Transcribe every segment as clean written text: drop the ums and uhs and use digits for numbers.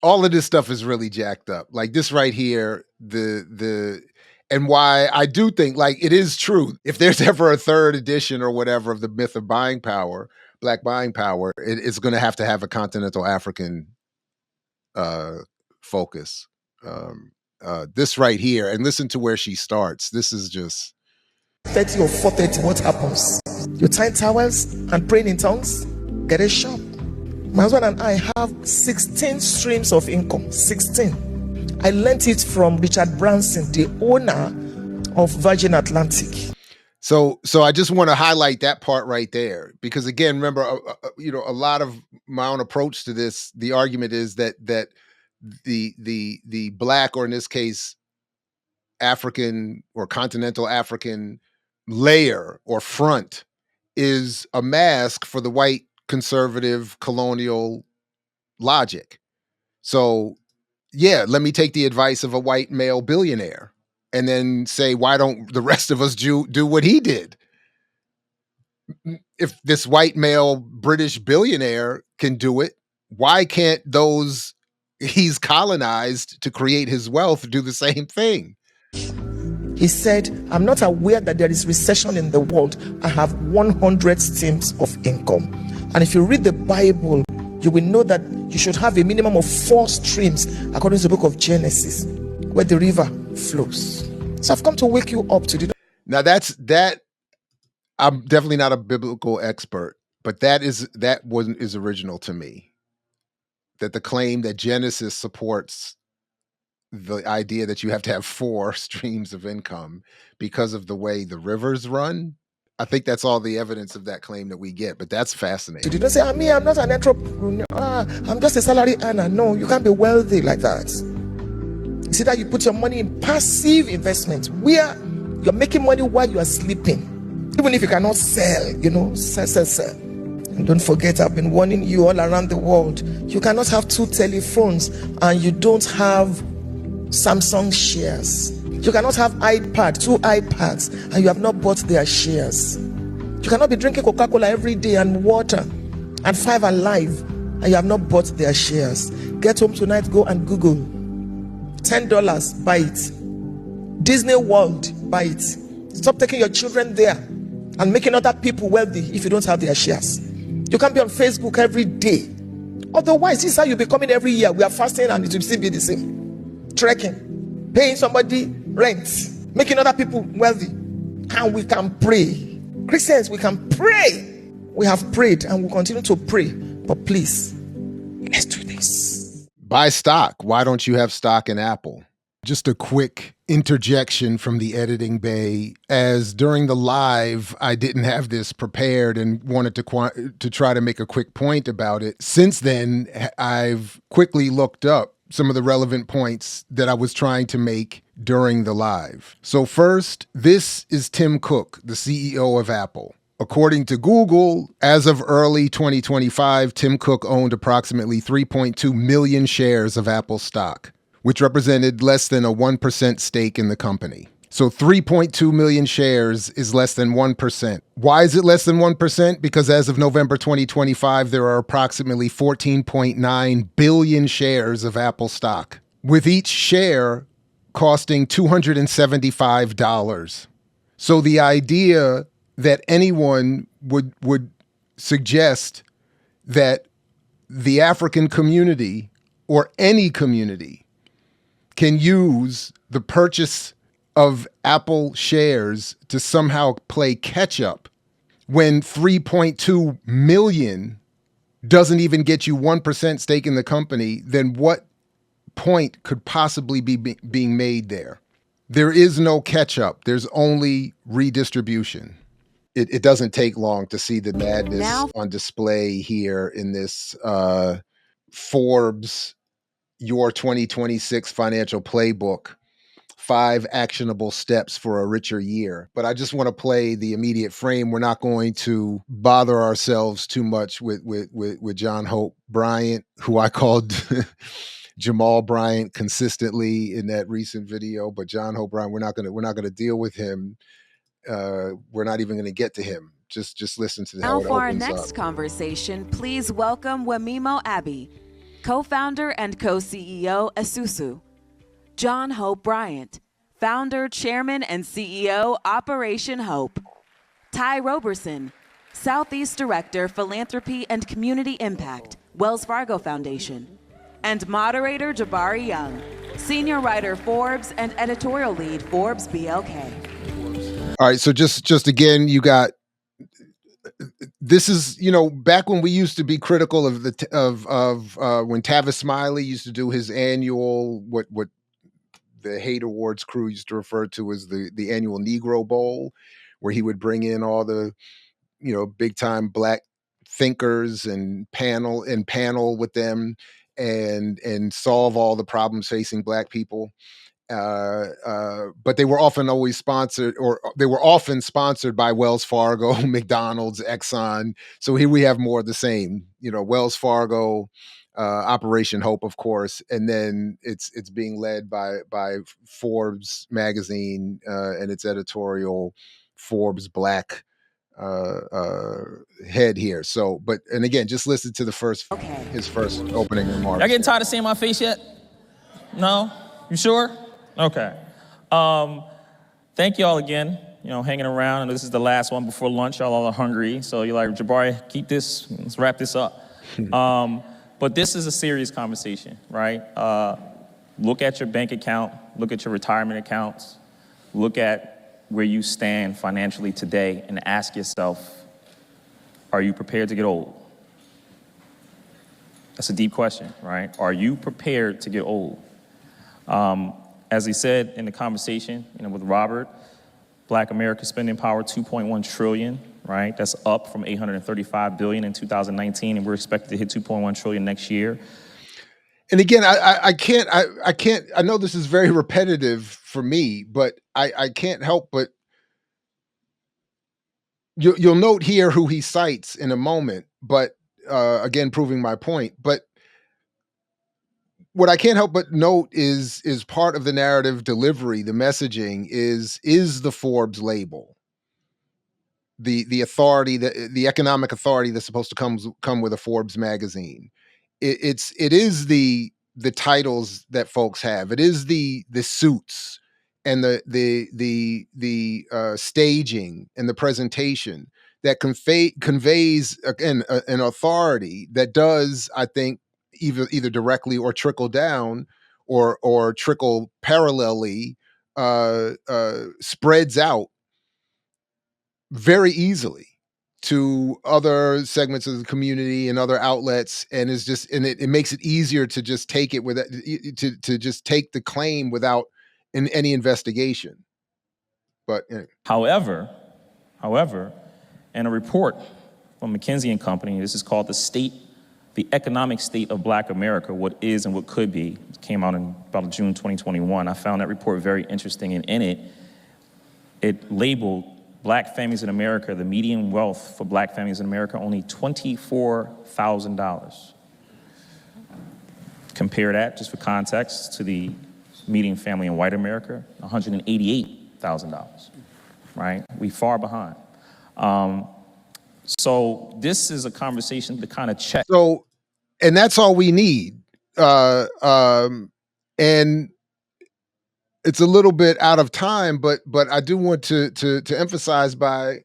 all of this stuff is really jacked up. Like this right here, and why I do think like it is true. If there's ever a third edition or whatever of the myth of buying power, black buying power, it's going to have a continental African uh, focus. Um, this right here, and listen to where she starts. This is just 30 or 4:30, what happens? You tie towels and praying in tongues, get a shop. My husband and I have 16 streams of income. 16. I learned it from Richard Branson, the owner of Virgin Atlantic. So I just want to highlight that part right there, because again, remember, a lot of my own approach to this, the argument is that the black, or in this case, African or continental African layer or front is a mask for the white conservative colonial logic. So yeah, let me take the advice of a white male billionaire and then say, why don't the rest of us do what he did? If this white male British billionaire can do it, why can't those he's colonized to create his wealth do the same thing? He said, I'm not aware that there is recession in the world. I have 100 streams of income. And if you read the Bible, you will know that you should have a minimum of 4 streams according to the book of Genesis, where the river flows. So I've come to wake you up to do that. Now that I'm definitely not a biblical expert, but that is original to me. That the claim that Genesis supports the idea that you have to have 4 streams of income because of the way the rivers run. I think that's all the evidence of that claim that we get, but that's fascinating. You don't say, I'm not an entrepreneur. I'm just a salary earner. No, you can't be wealthy like that. See that you put your money in passive investments where you're making money while you are sleeping. Even if you cannot sell, sell. And don't forget, I've been warning you all around the world. You cannot have 2 telephones and you don't have Samsung shares. You cannot have 2 iPads, and you have not bought their shares. You cannot be drinking Coca-Cola every day and water and 5 Alive, and you have not bought their shares. Get home tonight, go and Google. $10, buy it. Disney World, buy it. Stop taking your children there and making other people wealthy if you don't have their shares. You can't be on Facebook every day. Otherwise, this is how you be coming every year. We are fasting and it will still be the same. Trekking, paying somebody rent, making other people wealthy. And we can pray. Christians, we can pray. We have prayed and we'll continue to pray. But please, let's do this. Buy stock. Why don't you have stock in Apple? Just a quick interjection from the editing bay, as during the live, I didn't have this prepared and wanted to try to make a quick point about it. Since then, I've quickly looked up some of the relevant points that I was trying to make during the live. So first, this is Tim Cook, the CEO of Apple. According to Google, as of early 2025, Tim Cook owned approximately 3.2 million shares of Apple stock, which represented less than a 1% stake in the company. So 3.2 million shares is less than 1%. Why is it less than 1%? Because as of November 2025, there are approximately 14.9 billion shares of Apple stock, with each share costing $275. So the idea that anyone would suggest that the African community or any community can use the purchase of Apple shares to somehow play catch up when 3.2 million doesn't even get you 1% stake in the company, then what point could possibly be being made there? There is no catch up. There's only redistribution. It doesn't take long to see the madness on display here in this Forbes Your 2026 Financial Playbook, 5 actionable steps for a richer year. But I just want to play the immediate frame. We're not going to bother ourselves too much with John Hope Bryant, who I called Jamal Bryant consistently in that recent video. But John Hope Bryant, we're not gonna deal with him. We're not even gonna get to him. Just listen to how it opens up. Now for our next conversation, please welcome Wamimo Abbey. Co-founder and co-CEO Isusu. John Hope Bryant, founder, chairman, and CEO, Operation Hope. Ty Roberson, Southeast Director, Philanthropy and Community Impact, Wells Fargo Foundation. And moderator Jabari Young, senior writer, Forbes, and editorial lead, Forbes BLK. All right, so just again, you got, this is, you know, back when we used to be critical of when Tavis Smiley used to do his annual, what the Hate Awards crew used to refer to as the annual Negro Bowl, where he would bring in all the, you know, big time Black thinkers and panel with them and solve all the problems facing Black people. But they were often always sponsored, or they were often sponsored by Wells Fargo, McDonald's, Exxon. So here we have more of the same, you know, Wells Fargo, Operation Hope, of course, and then it's being led by Forbes magazine and its editorial Forbes Black head here. So, but, and again, just listen to his first opening remarks. Y'all getting tired of seeing my face yet? No? You sure? Okay. Thank you all again, you know, hanging around. And this is the last one before lunch. Y'all all are hungry. So you're like, Jabari, keep this, let's wrap this up. But this is a serious conversation, right? Look at your bank account, look at your retirement accounts, look at where you stand financially today and ask yourself, are you prepared to get old? That's a deep question, right? Are you prepared to get old? As he said in the conversation, you know, with Robert, Black America spending power, 2.1 trillion, right? That's up from 835 billion in 2019, and we're expected to hit 2.1 trillion next year. And again, I can't, I know this is very repetitive for me, but I can't help but, you'll note here who he cites in a moment, but again, proving my point. But what I can't help but note is part of the narrative delivery, the messaging is the Forbes label, the authority, the economic authority that's supposed to come with a Forbes magazine. It is the titles that folks have. It is the suits and the staging and the presentation that conveys again an authority that does, I think, either directly or trickle down or trickle parallelly, spreads out very easily to other segments of the community and other outlets, and is just, and it makes it easier to just take it with to just take the claim without any investigation. But anyway. However, in a report from McKinsey and Company, this is called the economic state of Black America, what is and what could be. It came out in about June 2021. I found that report very interesting, and in it labeled Black families in America, the median wealth for Black families in America, only $24,000. Compare that, just for context, to the median family in white America, $188,000, right? We far behind. So this is a conversation to kind of check. So, and that's all we need. And it's a little out of time, but I do want to emphasize by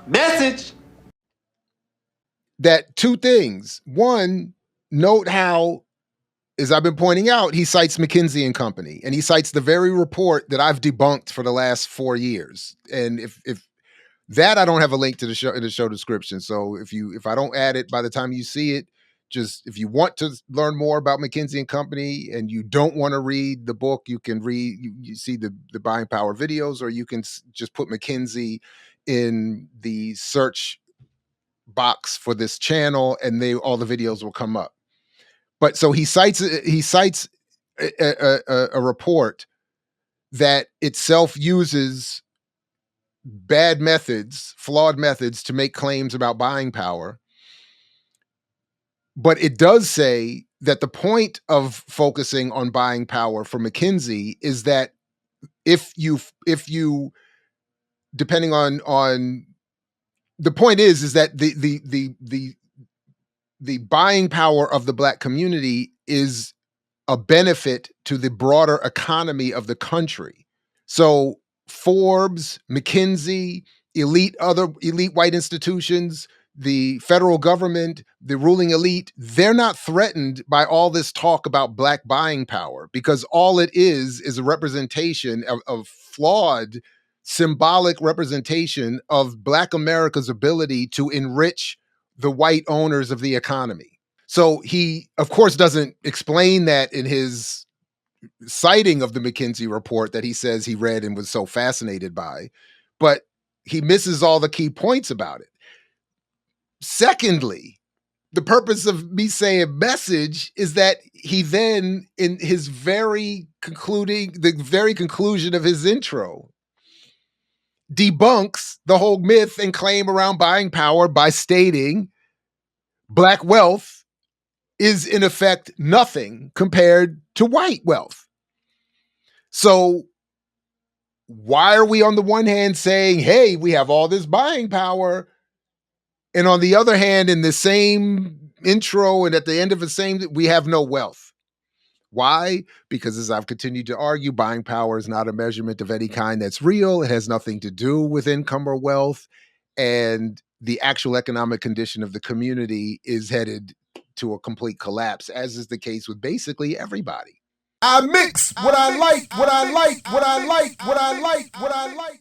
message that two things. One, note how, as I've been pointing out, he cites McKinsey and Company, and he cites the very report that I've debunked for the last 4 years. And if that, I don't have a link to the show in the show description. So if I don't add it by the time you see it, just, if you want to learn more about McKinsey and Company and you don't want to read the book, you can read, you see the buying power videos, or you can just put McKinsey in the search box for this channel and all the videos will come up. But so he cites a report that itself uses bad methods, flawed methods to make claims about buying power. But it does say that the point of focusing on buying power for McKinsey is that if you depending on the point is that the the buying power of the Black community is a benefit to the broader economy of the country. So Forbes, McKinsey, other elite white institutions, the federal government, the ruling elite, they're not threatened by all this talk about Black buying power, because all it is a representation of flawed symbolic representation of Black America's ability to enrich the white owners of the economy. So he, of course, doesn't explain that in his citing of the McKinsey report that he says he read and was so fascinated by, but he misses all the key points about it. Secondly, the purpose of me saying message is that he then, in his the very conclusion of his intro, debunks the whole myth and claim around buying power by stating Black wealth is in effect nothing compared to white wealth. So why are we on the one hand saying, hey, we have all this buying power, and on the other hand, in the same intro and at the end of the same, we have no wealth? Why? Because, as I've continued to argue, buying power is not a measurement of any kind that's real. It has nothing to do with income or wealth. And the actual economic condition of the community is headed to a complete collapse, as is the case with basically everybody. I mix what I like, what I like, what I like, what I like, what I like.